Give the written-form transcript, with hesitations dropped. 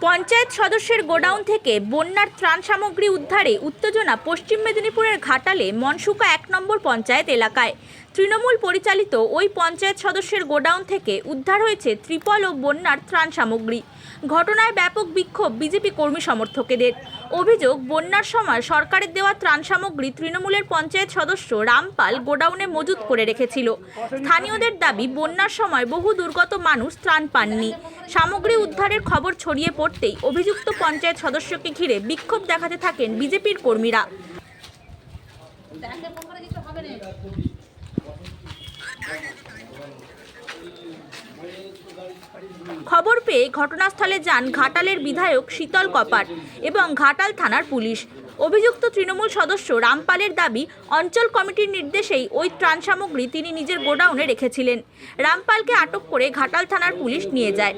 পঞ্চায়েত সদস্যের গোডাউন থেকে বন্যার ত্রাণ সামগ্রী উদ্ধারে উত্তেজনা পশ্চিম মেদিনীপুরের ঘাটালে মনসুকা ১ নম্বর পঞ্চায়েত এলাকায়। তৃণমূল পরিচালিত ওই পঞ্চায়েত সদস্যের গোডাউন থেকে উদ্ধার হয়েছে ত্রিপল ও বন্যার ত্রাণ সামগ্রী। ঘটনায় ব্যাপক বিক্ষোভ বিজেপি কর্মী সমর্থকদের। অভিযোগ, বন্যার সময় সরকারের দেওয়া ত্রাণ সামগ্রী তৃণমূলের পঞ্চায়েত সদস্য রামপাল গোডাউনে মজুত করে রেখেছিল। স্থানীয়দের দাবি, বন্যার সময় বহু দুর্গত মানুষ ত্রাণ পাননি। সামগ্রী উদ্ধারের খবর ছড়িয়ে পড়তেই অভিযুক্ত পঞ্চায়েত সদস্যকে ঘিরে বিক্ষোভ দেখাতে থাকেন বিজেপির কর্মীরা। খবর পেয়ে ঘটনাস্থলে যান ঘাটালের বিধায়ক শীতল কপাট এবং ঘাটাল থানার পুলিশ। অভিযুক্ত তৃণমূল সদস্য রামপালের দাবি, অঞ্চল কমিটির নির্দেশেই ওই ত্রাণ সামগ্রী তিনি নিজের গোডাউনে রেখেছিলেন। রামপালকে আটক করে ঘাটাল থানার পুলিশ নিয়ে যায়।